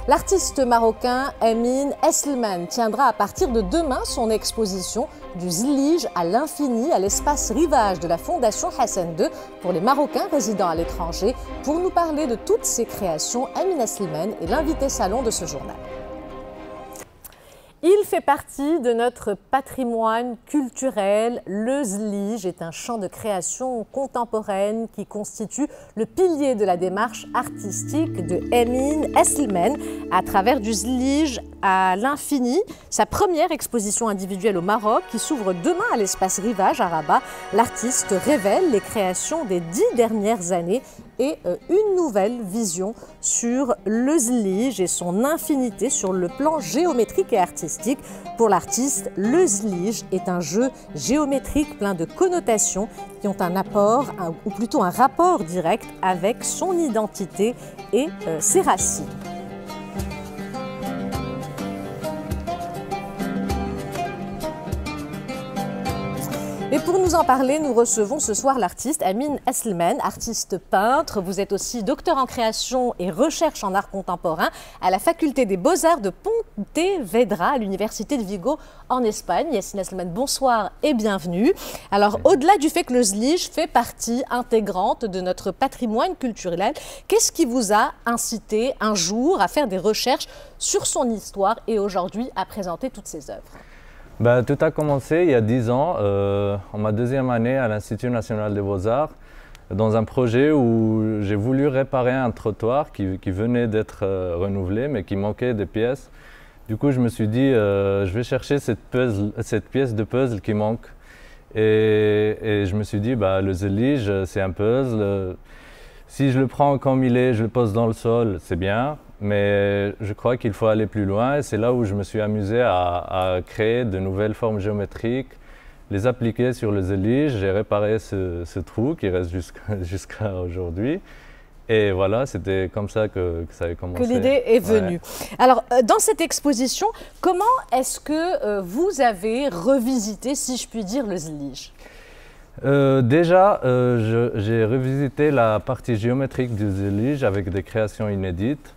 L'artiste marocain Amine Esselman tiendra à partir de demain son exposition du Zlige à l'infini à l'espace Rivage de la Fondation Hassan II pour les Marocains résidant à l'étranger. Pour nous parler de toutes ces créations, Amine Esselman est l'invité salon de ce journal. Il fait partie de notre patrimoine culturel. Le Zlige est un champ de création contemporaine qui constitue le pilier de la démarche artistique de Amine Esselman à travers du Zlige à l'infini. Sa première exposition individuelle au Maroc qui s'ouvre demain à l'espace Rivage à Rabat. L'artiste révèle les créations des 10 dernières années et une nouvelle vision sur le Zlige et son infinité sur le plan géométrique et artistique. Pour l'artiste, le Zlige est un jeu géométrique plein de connotations qui ont un apport, ou plutôt un rapport direct avec son identité et ses racines. Et pour nous en parler, nous recevons ce soir l'artiste Amine Esselman, artiste peintre. Vous êtes aussi docteur en création et recherche en art contemporain à la faculté des Beaux-Arts de Pontevedra à l'université de Vigo en Espagne. Amine Esselman, bonsoir et bienvenue. Alors, au-delà du fait que le Zlige fait partie intégrante de notre patrimoine culturel, qu'est-ce qui vous a incité un jour à faire des recherches sur son histoire et aujourd'hui à présenter toutes ses œuvres ? Tout a commencé il y a 10 ans, en ma deuxième année à l'Institut national des Beaux-Arts, dans un projet où j'ai voulu réparer un trottoir qui venait d'être renouvelé, mais qui manquait des pièces. Du coup, je me suis dit, je vais chercher cette pièce de puzzle qui manque. Et je me suis dit, le Zlige, c'est un puzzle. Si je le prends comme il est, je le pose dans le sol, c'est bien. Mais je crois qu'il faut aller plus loin et c'est là où je me suis amusé à créer de nouvelles formes géométriques, les appliquer sur le Zlige. J'ai réparé ce trou qui reste jusqu'à aujourd'hui. Et voilà, c'était comme ça que ça a commencé. Que l'idée est venue. Ouais. Alors, dans cette exposition, comment est-ce que vous avez revisité, si je puis dire, le Zlige ? Déjà, j'ai revisité la partie géométrique du Zlige avec des créations inédites.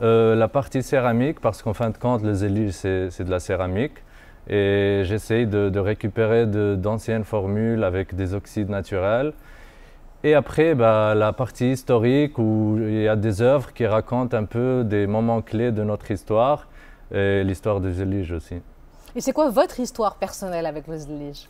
La partie céramique, parce qu'en fin de compte, le Zlige, c'est de la céramique. Et j'essaye de récupérer d'anciennes formules avec des oxydes naturels. Et après, la partie historique, où il y a des œuvres qui racontent un peu des moments clés de notre histoire, et l'histoire du Zlige aussi. Et c'est quoi votre histoire personnelle avec le Zlige ?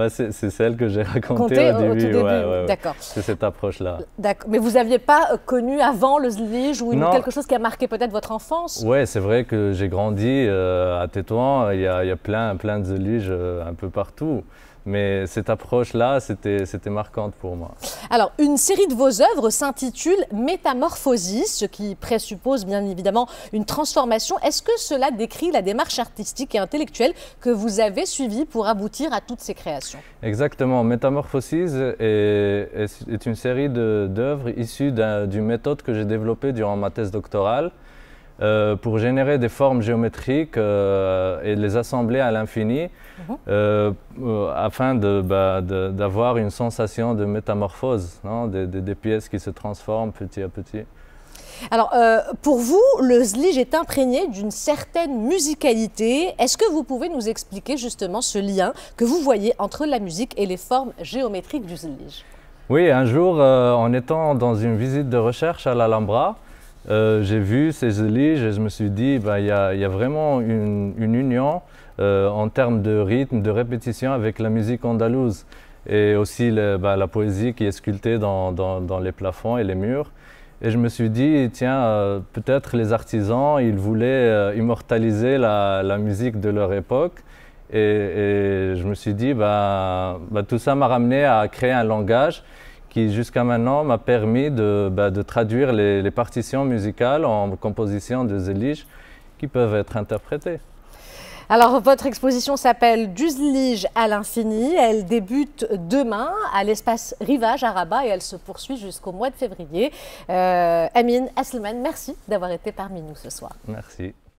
C'est celle que j'ai racontée au début. Ouais. D'accord. C'est cette approche-là. D'accord. Mais vous n'aviez pas connu avant le Zlige ou quelque chose qui a marqué peut-être votre enfance ? Oui, c'est vrai que j'ai grandi à Tétouan. Il y a plein de Zlige un peu partout. Mais cette approche-là, c'était marquante pour moi. Alors, une série de vos œuvres s'intitule Métamorphosis, ce qui présuppose bien évidemment une transformation. Est-ce que cela décrit la démarche artistique et intellectuelle que vous avez suivie pour aboutir à toutes ces créations ? Exactement. Métamorphosis est une série d'œuvres issues d'une méthode que j'ai développée durant ma thèse doctorale pour générer des formes géométriques et les assembler à l'infini afin d'avoir une sensation de métamorphose, des pièces qui se transforment petit à petit. Alors, pour vous, le Zlige est imprégné d'une certaine musicalité. Est-ce que vous pouvez nous expliquer justement ce lien que vous voyez entre la musique et les formes géométriques du Zlige ? Oui, un jour, en étant dans une visite de recherche à l'Alhambra, j'ai vu ces Zliges et je me suis dit, il y a vraiment une union en termes de rythme, de répétition avec la musique andalouse et aussi la poésie qui est sculptée dans les plafonds et les murs. Et je me suis dit, tiens, peut-être les artisans, ils voulaient immortaliser la musique de leur époque. Et je me suis dit, tout ça m'a ramené à créer un langage qui jusqu'à maintenant m'a permis de traduire les partitions musicales en composition de Zlige qui peuvent être interprétées. Alors, votre exposition s'appelle Du Zlige à l'infini. Elle débute demain à l'espace Rivage à Rabat et elle se poursuit jusqu'au mois de février. Amine Esselman, merci d'avoir été parmi nous ce soir. Merci.